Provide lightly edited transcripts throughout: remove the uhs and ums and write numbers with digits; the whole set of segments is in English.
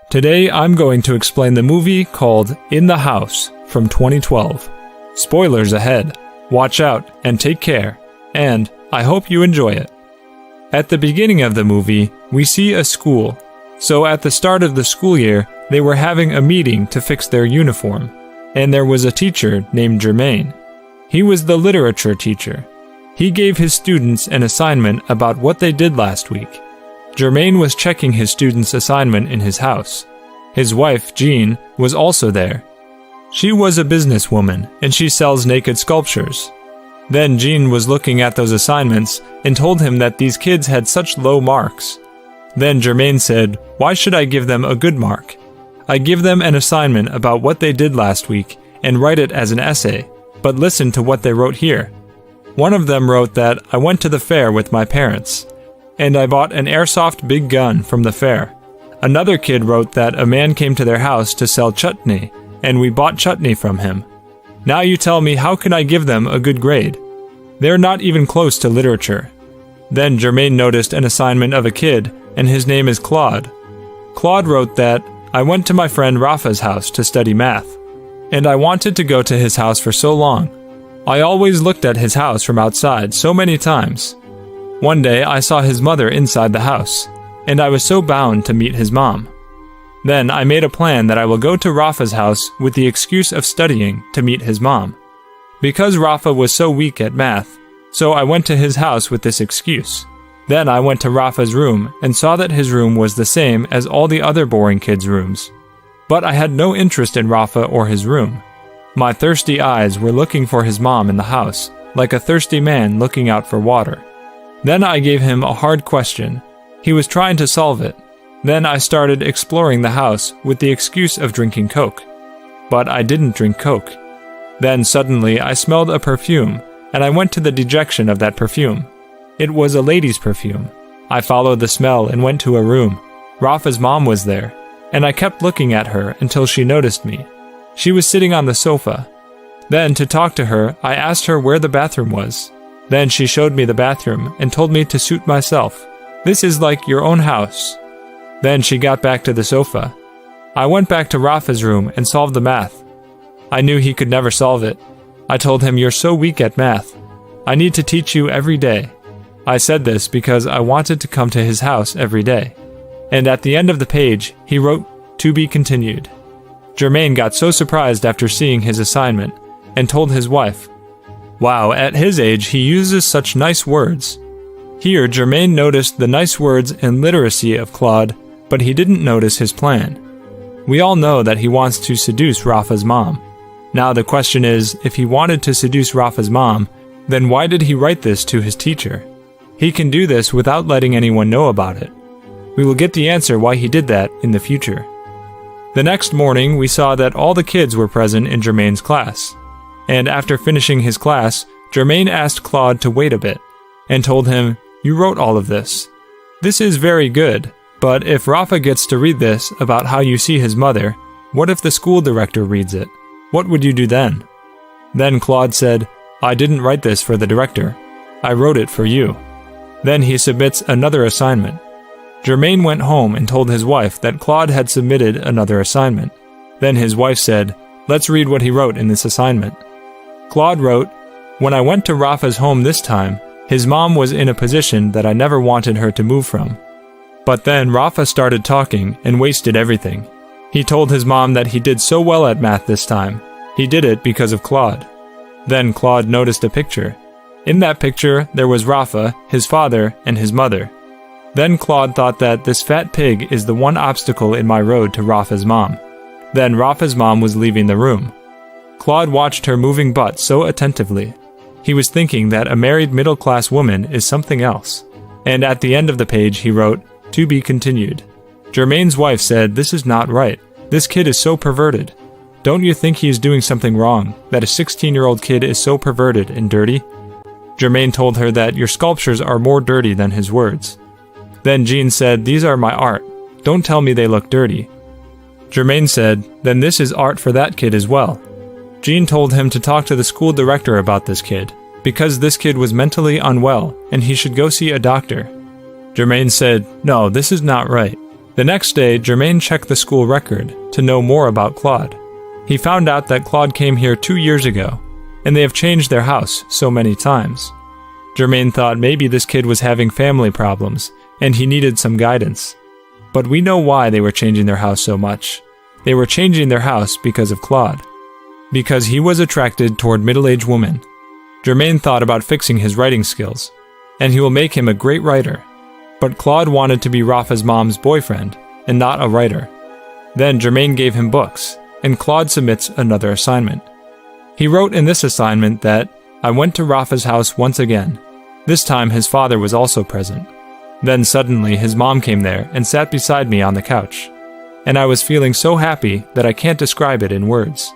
Today I'm going to explain the movie called In the House from 2012. Spoilers ahead. Watch out and take care, and I hope you enjoy it. At the beginning of the movie, we see a school. So at the start of the school year, they were having a meeting to fix their uniform, and there was a teacher named Jermaine. He was the literature teacher. He gave his students an assignment about what they did last week. Jermaine was checking his students' assignment in his house. His wife, Jean, was also there. She was a businesswoman, and she sells naked sculptures. Then Jean was looking at those assignments and told him that these kids had such low marks. Then Jermaine said, "Why should I give them a good mark? I give them an assignment about what they did last week and write it as an essay, but listen to what they wrote here." One of them wrote that, "I went to the fair with my parents, and I bought an airsoft big gun from the fair." Another kid wrote that a man came to their house to sell chutney, and we bought chutney from him. Now you tell me, how can I give them a good grade? They're not even close to literature. Then Jermaine noticed an assignment of a kid, and his name is Claude. Claude wrote that, "I went to my friend Rafa's house to study math, and I wanted to go to his house for so long. I always looked at his house from outside so many times. One day I saw his mother inside the house, and I was so bound to meet his mom. Then I made a plan that I will go to Rafa's house with the excuse of studying to meet his mom. Because Rafa was so weak at math, so I went to his house with this excuse. Then I went to Rafa's room and saw that his room was the same as all the other boring kids' rooms. But I had no interest in Rafa or his room. My thirsty eyes were looking for his mom in the house, like a thirsty man looking out for water. Then I gave him a hard question. He was trying to solve it. Then I started exploring the house with the excuse of drinking Coke. But I didn't drink Coke. Then suddenly I smelled a perfume, and I went to the dejection of that perfume. It was a lady's perfume. I followed the smell and went to a room. Rafa's mom was there, and I kept looking at her until she noticed me. She was sitting on the sofa. Then, to talk to her, I asked her where the bathroom was. Then she showed me the bathroom and told me to suit myself. "This is like your own house." Then she got back to the sofa. I went back to Rafa's room and solved the math. I knew he could never solve it. I told him, "You're so weak at math. I need to teach you every day." I said this because I wanted to come to his house every day. And at the end of the page, he wrote, "To be continued." Jermaine got so surprised after seeing his assignment and told his wife, "Wow, at his age he uses such nice words." Here Jermaine noticed the nice words and literacy of Claude, but he didn't notice his plan. We all know that he wants to seduce Rafa's mom. Now the question is, if he wanted to seduce Rafa's mom, then why did he write this to his teacher? He can do this without letting anyone know about it. We will get the answer why he did that in the future. The next morning, we saw that all the kids were present in Jermaine's class. And after finishing his class, Jermaine asked Claude to wait a bit, and told him, "You wrote all of this. This is very good, but if Rafa gets to read this about how you see his mother, what if the school director reads it? What would you do then?" Then Claude said, "I didn't write this for the director. I wrote it for you." Then he submits another assignment. Jermaine went home and told his wife that Claude had submitted another assignment. Then his wife said, "Let's read what he wrote in this assignment." Claude wrote, "When I went to Rafa's home this time, his mom was in a position that I never wanted her to move from. But then Rafa started talking and wasted everything. He told his mom that he did so well at math this time. He did it because of Claude." Then Claude noticed a picture. In that picture, there was Rafa, his father, and his mother. Then Claude thought that this fat pig is the one obstacle in my road to Rafa's mom. Then Rafa's mom was leaving the room. Claude watched her moving butt so attentively. He was thinking that a married middle-class woman is something else. And at the end of the page he wrote, "To be continued." Jermaine's wife said, "This is not right. This kid is so perverted. Don't you think he is doing something wrong, that a 16-year-old kid is so perverted and dirty?" Jermaine told her that your sculptures are more dirty than his words. Then Jean said, "These are my art. Don't tell me they look dirty." Jermaine said, "Then this is art for that kid as well." Jean told him to talk to the school director about this kid, because this kid was mentally unwell and he should go see a doctor. Jermaine said, "No, this is not right. The next day, Germain checked the school record to know more about Claude. He found out that Claude came here 2 years ago, and they have changed their house so many times. Germain thought maybe this kid was having family problems, and he needed some guidance. But we know why they were changing their house so much. They were changing their house because of Claude. Because he was attracted toward middle-aged women. Germain thought about fixing his writing skills, and he will make him a great writer. But Claude wanted to be Rafa's mom's boyfriend, and not a writer. Then Germain gave him books, and Claude submits another assignment. He wrote in this assignment that, I went to Rafa's house once again. This time his father was also present. Then suddenly his mom came there and sat beside me on the couch. And I was feeling so happy that I can't describe it in words.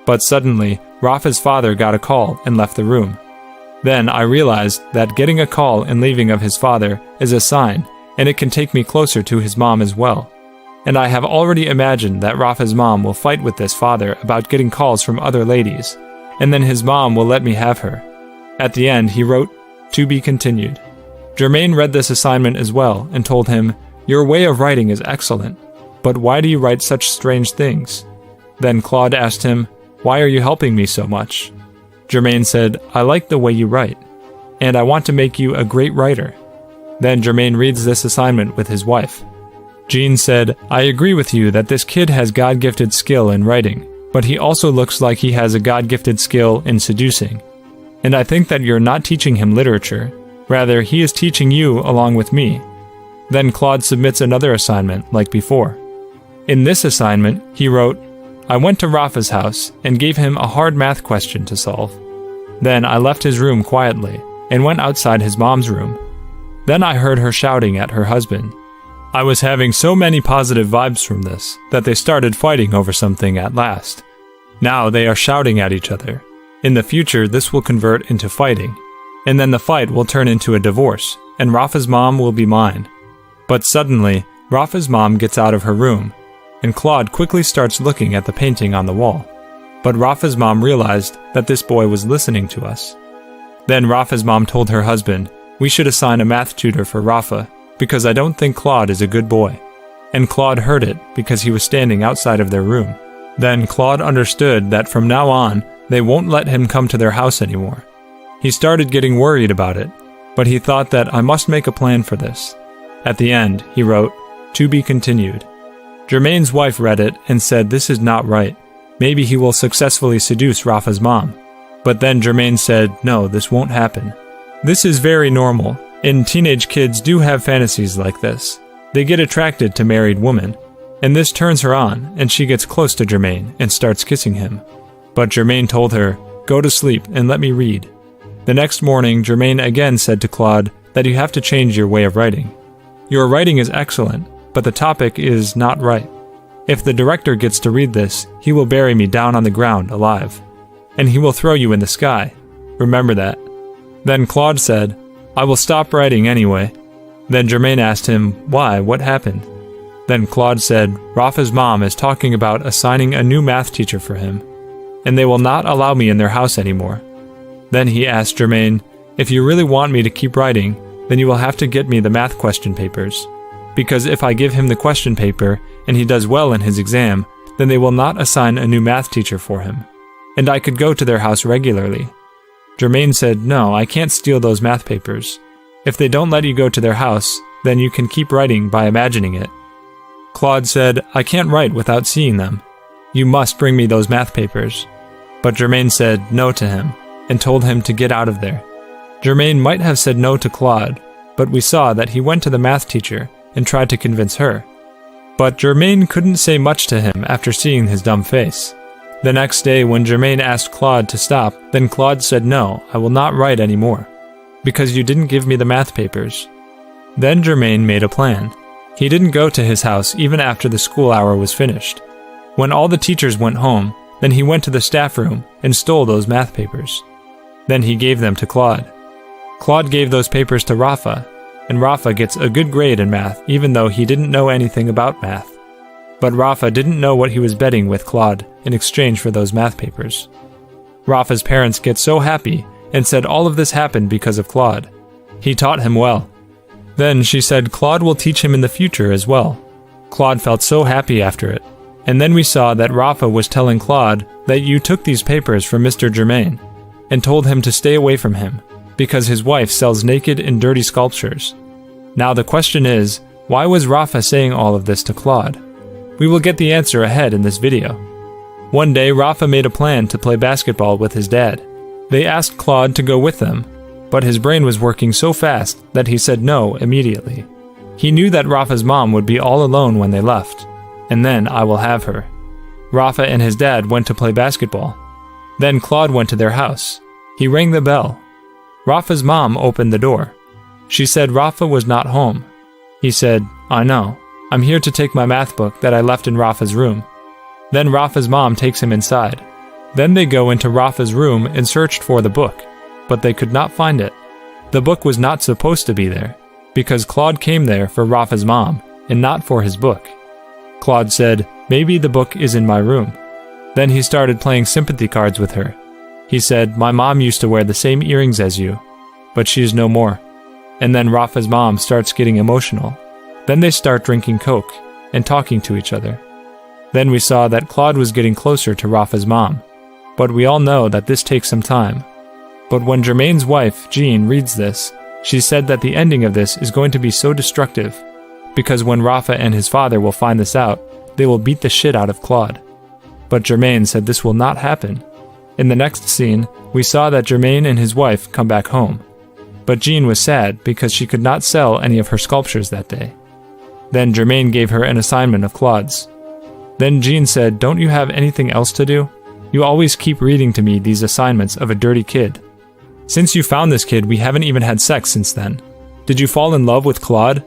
But suddenly, Rafa's father got a call and left the room. Then I realized that getting a call and leaving of his father is a sign, and it can take me closer to his mom as well. And I have already imagined that Rafa's mom will fight with this father about getting calls from other ladies, and then his mom will let me have her. At the end, he wrote, "To be continued." Germain read this assignment as well and told him, "Your way of writing is excellent, but why do you write such strange things?" Then Claude asked him, "Why are you helping me so much?" Germain said, "I like the way you write, and I want to make you a great writer." Then Germain reads this assignment with his wife. Jean said, "I agree with you that this kid has God-gifted skill in writing, but he also looks like he has a God-gifted skill in seducing. And I think that you're not teaching him literature. Rather, he is teaching you along with me." Then Claude submits another assignment, like before. In this assignment, he wrote, "I went to Rafa's house and gave him a hard math question to solve. Then I left his room quietly and went outside his mom's room. Then I heard her shouting at her husband. I was having so many positive vibes from this that they started fighting over something at last. Now they are shouting at each other. In the future, this will convert into fighting, and then the fight will turn into a divorce, and Rafa's mom will be mine." But suddenly, Rafa's mom gets out of her room, and Claude quickly starts looking at the painting on the wall. But Rafa's mom realized that this boy was listening to us. Then Rafa's mom told her husband, "We should assign a math tutor for Rafa, because I don't think Claude is a good boy." And Claude heard it because he was standing outside of their room. Then Claude understood that from now on, they won't let him come to their house anymore. He started getting worried about it, but he thought that I must make a plan for this. At the end, he wrote, "To be continued." Germain's wife read it and said this is not right. Maybe he will successfully seduce Rafa's mom. But then Germain said, no, this won't happen. This is very normal, and teenage kids do have fantasies like this. They get attracted to married women, and this turns her on, and she gets close to Germain and starts kissing him. But Germain told her, "Go to sleep and let me read." The next morning, Germain again said to Claude that you have to change your way of writing. Your writing is excellent, but the topic is not right. If the director gets to read this, he will bury me down on the ground alive, and he will throw you in the sky. Remember that. Then Claude said, "I will stop writing anyway." Then Germain asked him, why, what happened? Then Claude said, Rafa's mom is talking about assigning a new math teacher for him, and they will not allow me in their house anymore. Then he asked Germain, if you really want me to keep writing, then you will have to get me the math question papers. Because if I give him the question paper, and he does well in his exam, then they will not assign a new math teacher for him, and I could go to their house regularly. Germain said, no, I can't steal those math papers. If they don't let you go to their house, then you can keep writing by imagining it. Claude said, I can't write without seeing them. You must bring me those math papers. But Germain said no to him, and told him to get out of there. Germain might have said no to Claude, but we saw that he went to the math teacher and tried to convince her. But Germain couldn't say much to him after seeing his dumb face. The next day, when Germain asked Claude to stop, then Claude said, no, I will not write anymore, because you didn't give me the math papers. Then Germain made a plan. He didn't go to his house even after the school hour was finished. When all the teachers went home, then he went to the staff room and stole those math papers. Then he gave them to Claude. Claude gave those papers to Rafa, and Rafa gets a good grade in math even though he didn't know anything about math. But Rafa didn't know what he was betting with Claude in exchange for those math papers. Rafa's parents get so happy and said all of this happened because of Claude. He taught him well. Then she said Claude will teach him in the future as well. Claude felt so happy after it. And then we saw that Rafa was telling Claude that you took these papers from Mr. Germain and told him to stay away from him because his wife sells naked and dirty sculptures. Now the question is, why was Rafa saying all of this to Claude? We will get the answer ahead in this video. One day, Rafa made a plan to play basketball with his dad. They asked Claude to go with them, but his brain was working so fast that he said no immediately. He knew that Rafa's mom would be all alone when they left, and then I will have her. Rafa and his dad went to play basketball. Then Claude went to their house. He rang the bell. Rafa's mom opened the door. She said Rafa was not home. He said, "I know. I'm here to take my math book that I left in Rafa's room." Then Rafa's mom takes him inside. Then they go into Rafa's room and searched for the book, but they could not find it. The book was not supposed to be there, because Claude came there for Rafa's mom and not for his book. Claude said, "Maybe the book is in my room." Then he started playing sympathy cards with her. He said, "My mom used to wear the same earrings as you, but she is no more." And then Rafa's mom starts getting emotional. Then they start drinking Coke and talking to each other. Then we saw that Claude was getting closer to Rafa's mom, but we all know that this takes some time. But when Germain's wife, Jean, reads this, she said that the ending of this is going to be so destructive, because when Rafa and his father will find this out, they will beat the shit out of Claude. But Germain said this will not happen. In the next scene, we saw that Germain and his wife come back home. But Jean was sad because she could not sell any of her sculptures that day. Then Germain gave her an assignment of Claude's. Then Jean said, "Don't you have anything else to do? You always keep reading to me these assignments of a dirty kid. Since you found this kid, we haven't even had sex since then. Did you fall in love with Claude?"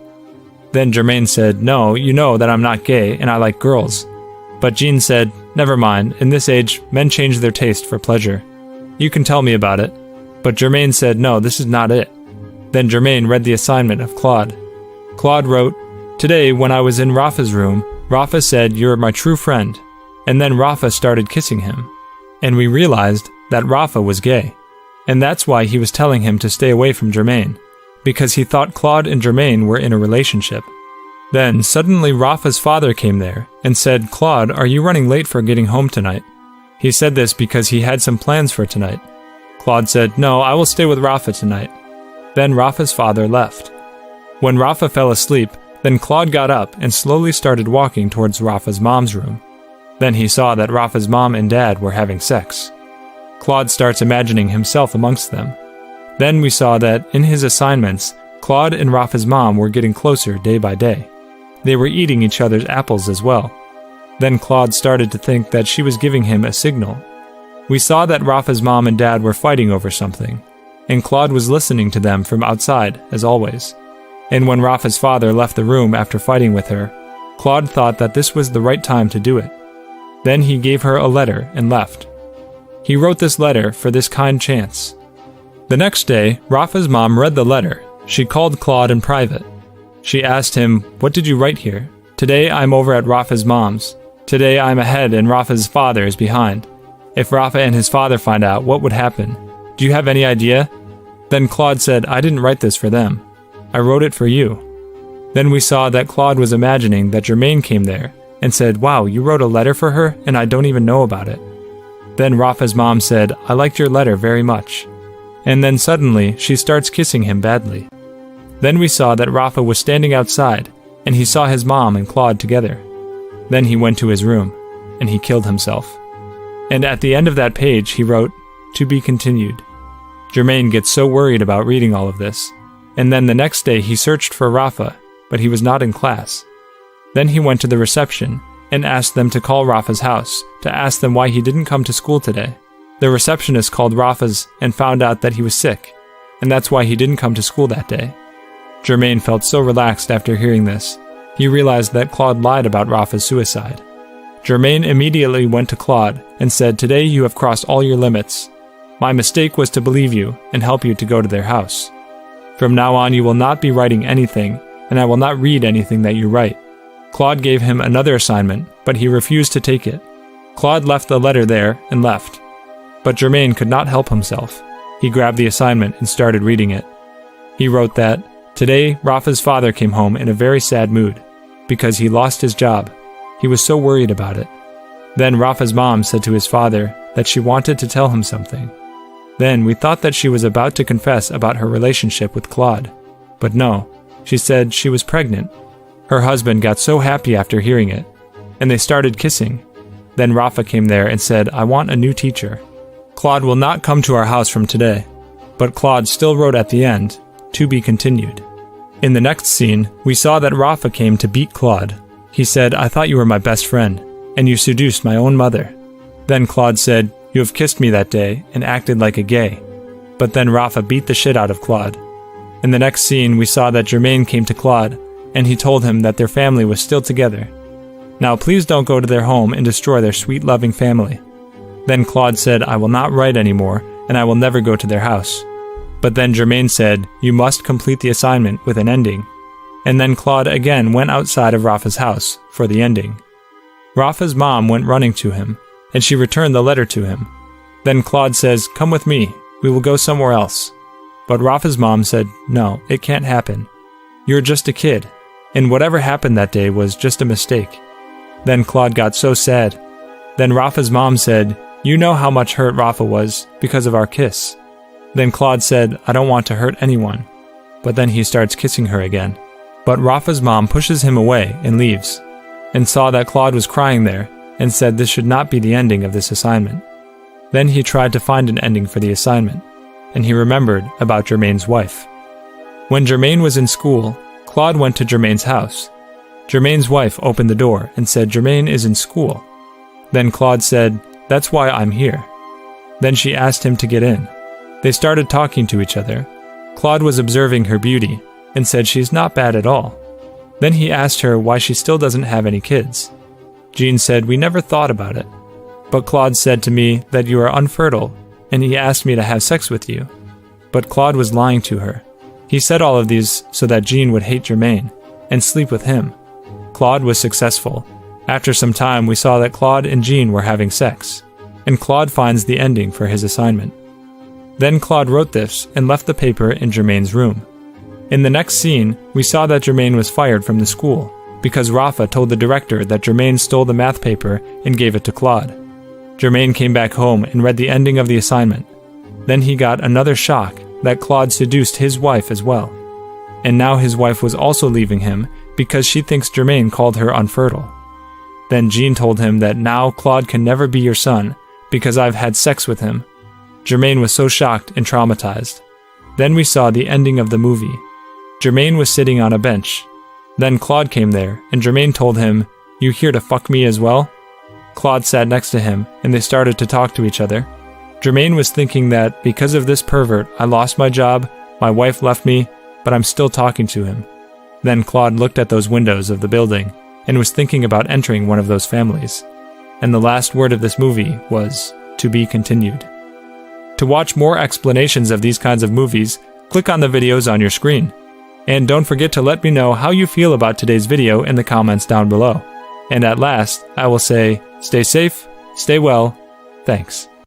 Then Germain said, "No, you know that I'm not gay and I like girls." But Jean said, "Never mind, in this age, men change their taste for pleasure. You can tell me about it." But Germain said, "No, this is not it." Then Germain read the assignment of Claude. Claude wrote, "Today, when I was in Rafa's room, Rafa said, 'You're my true friend.' And then Rafa started kissing him. And we realized that Rafa was gay. And that's why he was telling him to stay away from Germain, because he thought Claude and Germain were in a relationship. Then, suddenly Rafa's father came there and said, 'Claude, are you running late for getting home tonight?' He said this because he had some plans for tonight. Claude said, 'No, I will stay with Rafa tonight.' Then Rafa's father left. When Rafa fell asleep, then Claude got up and slowly started walking towards Rafa's mom's room. Then he saw that Rafa's mom and dad were having sex. Claude starts imagining himself amongst them. Then we saw that, in his assignments, Claude and Rafa's mom were getting closer day by day. They were eating each other's apples as well. Then Claude started to think that she was giving him a signal. We saw that Rafa's mom and dad were fighting over something, and Claude was listening to them from outside, as always. And when Rafa's father left the room after fighting with her, Claude thought that this was the right time to do it. Then he gave her a letter and left. He wrote this letter for this kind chance. The next day, Rafa's mom read the letter. She called Claude in private. She asked him, "What did you write here? Today I'm over at Rafa's mom's. Today I'm ahead and Rafa's father is behind. If Rafa and his father find out, what would happen? Do you have any idea?" Then Claude said, "I didn't write this for them. I wrote it for you." Then we saw that Claude was imagining that Germain came there and said, "Wow, you wrote a letter for her and I don't even know about it." Then Rafa's mom said, "I liked your letter very much." And then suddenly she starts kissing him badly. Then we saw that Rafa was standing outside and he saw his mom and Claude together. Then he went to his room and he killed himself. And at the end of that page he wrote, "To be continued." Germain gets so worried about reading all of this. And then the next day he searched for Rafa, but he was not in class. Then he went to the reception and asked them to call Rafa's house to ask them why he didn't come to school today. The receptionist called Rafa's and found out that he was sick, and that's why he didn't come to school that day. Germain felt so relaxed after hearing this. He realized that Claude lied about Rafa's suicide. Germain immediately went to Claude and said, "Today you have crossed all your limits. My mistake was to believe you and help you to go to their house. From now on you will not be writing anything, and I will not read anything that you write." Claude gave him another assignment, but he refused to take it. Claude left the letter there and left. But Germain could not help himself. He grabbed the assignment and started reading it. He wrote that, "Today, Rafa's father came home in a very sad mood. because he lost his job. He was so worried about it. Then Rafa's mom said to his father that she wanted to tell him something. Then we thought that she was about to confess about her relationship with Claude. But no, she said she was pregnant. Her husband got so happy after hearing it, and they started kissing. Then Rafa came there and said, "I want a new teacher. Claude will not come to our house from today." But Claude still wrote at the end, "To be continued." In the next scene, we saw that Rafa came to beat Claude. He said, "I thought you were my best friend, and you seduced my own mother." Then Claude said, "You have kissed me that day and acted like a gay." But then Rafa beat the shit out of Claude. In the next scene, we saw that Jermaine came to Claude, and he told him that their family was still together. Now please don't go to their home and destroy their sweet loving family. Then Claude said, "I will not write anymore, and I will never go to their house." But then Jermaine said, "You must complete the assignment with an ending." And then Claude again went outside of Rafa's house for the ending. Rafa's mom went running to him, and she returned the letter to him. Then Claude says, "Come with me, we will go somewhere else." But Rafa's mom said, "No, it can't happen. You're just a kid, and whatever happened that day was just a mistake." Then Claude got so sad. Then Rafa's mom said, "You know how much hurt Rafa was because of our kiss." Then Claude said, "I don't want to hurt anyone." But then he starts kissing her again. But Rafa's mom pushes him away and leaves, and saw that Claude was crying there, and said this should not be the ending of this assignment. Then he tried to find an ending for the assignment, and he remembered about Jermaine's wife. When Jermaine was in school, Claude went to Jermaine's house. Jermaine's wife opened the door and said Jermaine is in school. Then Claude said, "That's why I'm here." Then she asked him to get in. They started talking to each other. Claude was observing her beauty and said she's not bad at all. Then he asked her why she still doesn't have any kids. Jean said, "We never thought about it. But Claude said to me that you are unfertile, and he asked me to have sex with you." But Claude was lying to her. He said all of these so that Jean would hate Jermaine and sleep with him. Claude was successful. After some time, we saw that Claude and Jean were having sex, and Claude finds the ending for his assignment. Then Claude wrote this and left the paper in Jermaine's room. In the next scene, we saw that Jermaine was fired from the school because Rafa told the director that Jermaine stole the math paper and gave it to Claude. Jermaine came back home and read the ending of the assignment. Then he got another shock that Claude seduced his wife as well. And now his wife was also leaving him because she thinks Jermaine called her unfertile. Then Jean told him that now Claude can never be your son because I've had sex with him. Jermaine was so shocked and traumatized. Then we saw the ending of the movie. Jermaine was sitting on a bench. Then Claude came there, and Jermaine told him, "You here to fuck me as well?" Claude sat next to him, and they started to talk to each other. Jermaine was thinking that because of this pervert, I lost my job, my wife left me, but I'm still talking to him. Then Claude looked at those windows of the building and was thinking about entering one of those families. And the last word of this movie was, "To be continued." To watch more explanations of these kinds of movies, click on the videos on your screen. And don't forget to let me know how you feel about today's video in the comments down below. And at last, I will say, stay safe, stay well, thanks.